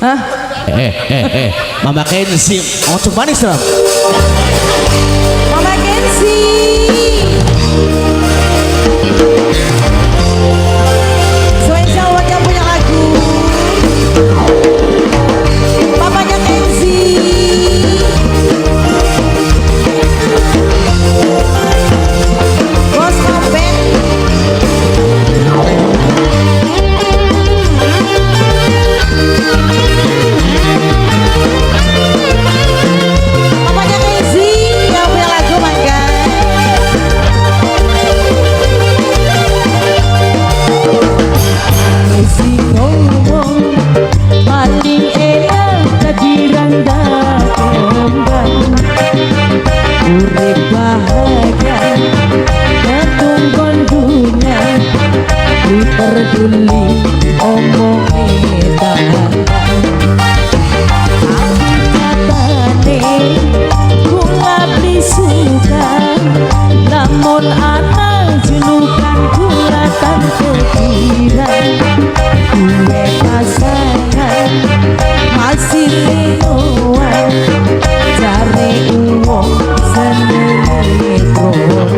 Hah? Mama Kenzi, ojo manis dong. Mama Kenzi. Spesial buat yang punya lagu. Papanya Kenzi. Bos Kompet. Papanya Kenzi yang punya lagu mangga. Kenzi ngomong paling enak kadirandah kembang. Urip bahagia ketungkon dunia diperduli omong edan. Kula beli suka namun anak julukan kula tanpa kira gue pasangan masih lewat cari uang sendiri produk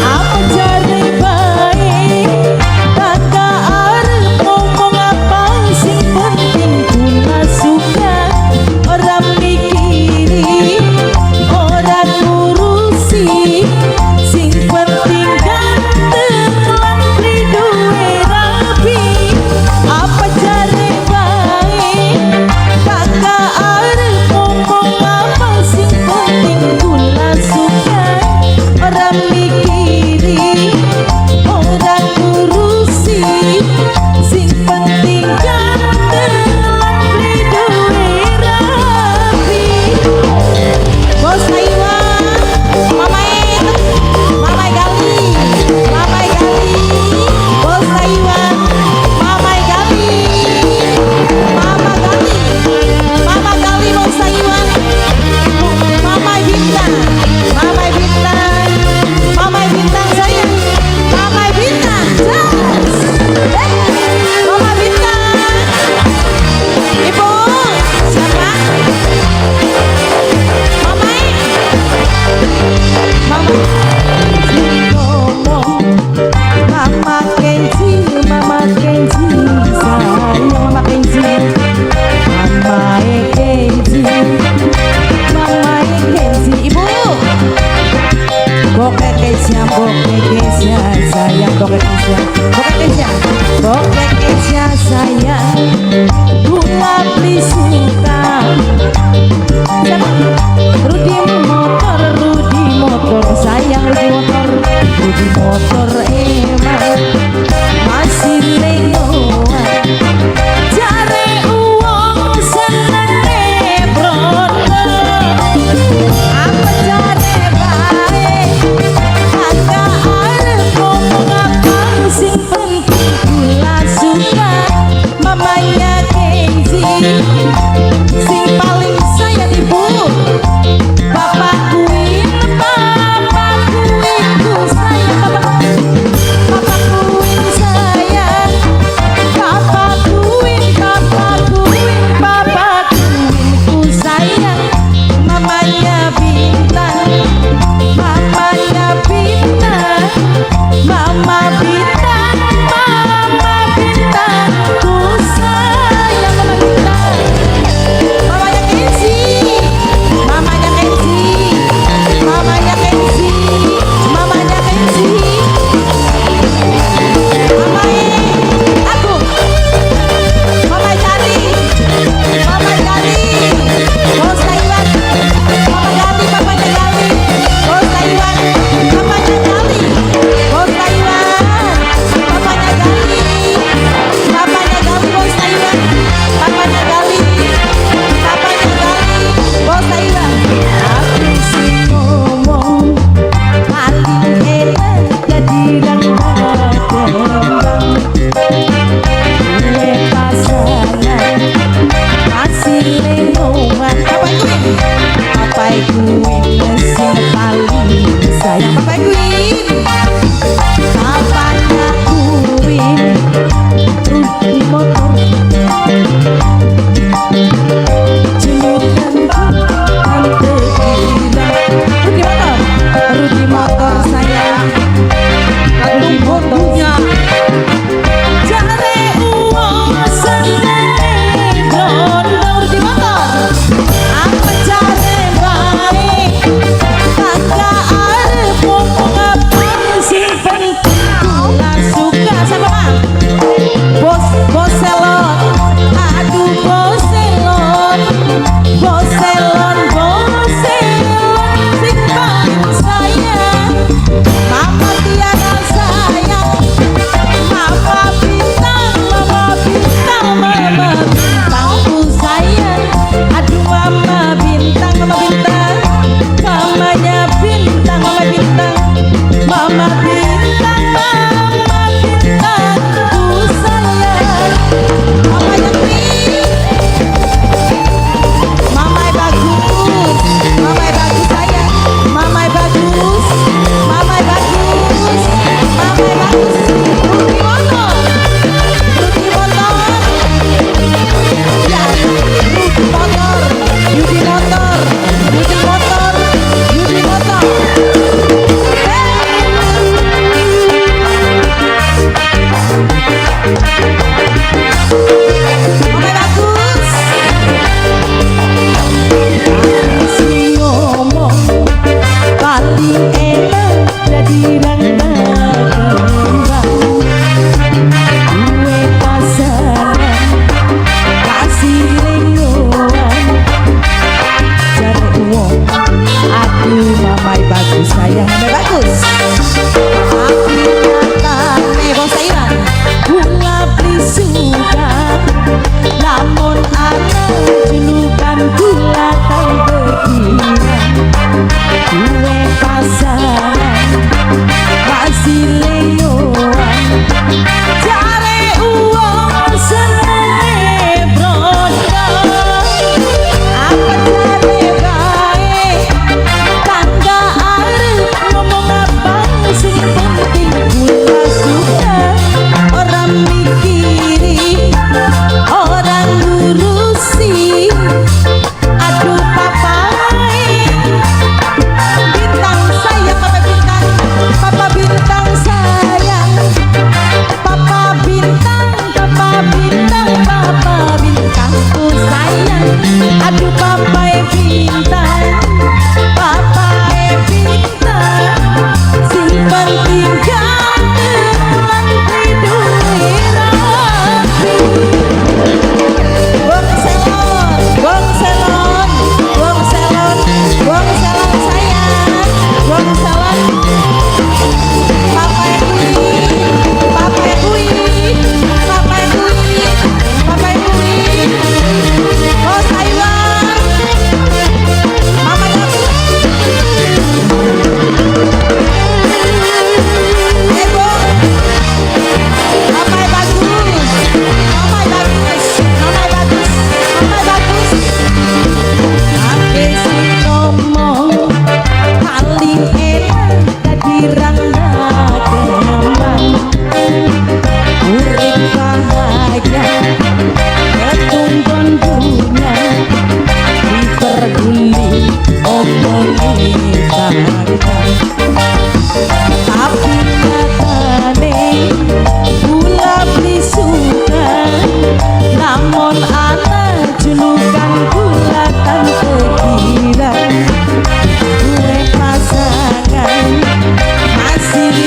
apa cari baik kakak arep ngomong apa sing penting kula suka orang mikiri orang ngurusi sing penting ganteng lan duwe rapi apa cari baik kakak arep ngomong apa sing penting kula suka orang mikiri orang ngurusi sing penting ganteng lan duwe rapi. Bos Iwan, Mama Gali, Bos Iwan, Mama Gali, Bos Iwan, Mama Bintang, sayang, Mama Bintang, jas, Mama Bintang, Ibu, siapa? Mama Kenzi sayang Mama Kenzi Ibu Bokek Kesia sayang Bokek Kesia sayang Gula beli suka Rudi motor sayang Rudi motor emang masih lewat cari uang senene produk apa cari baik kakak arep ngomong apa sing penting kula suka mamanya Kenzi sing paling sayang ibu bapak kuwi ku sayang bapak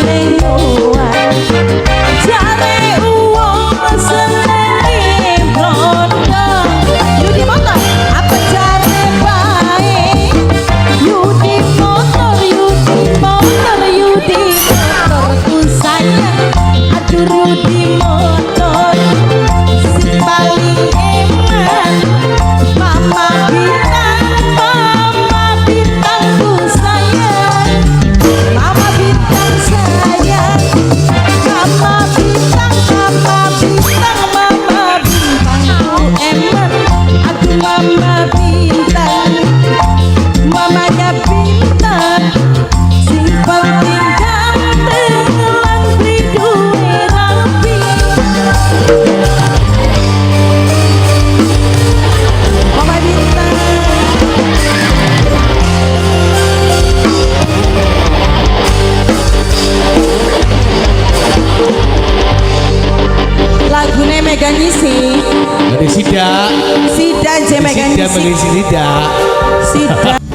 lengoan jare uang senenge blondo Yudi motor apa jare bae Yudi motor ku sayang aduh Yudi motor si paling eman mama bintang ku sayang mama bintang sayang mama bintang ku eman aku mama bintang mamanya bintang sing penting ganteng lan duwe rapi mama bintang lagune Mega ngisi Dari Sida. Sida je Mega Sida ngisi mengisi Sida. Sida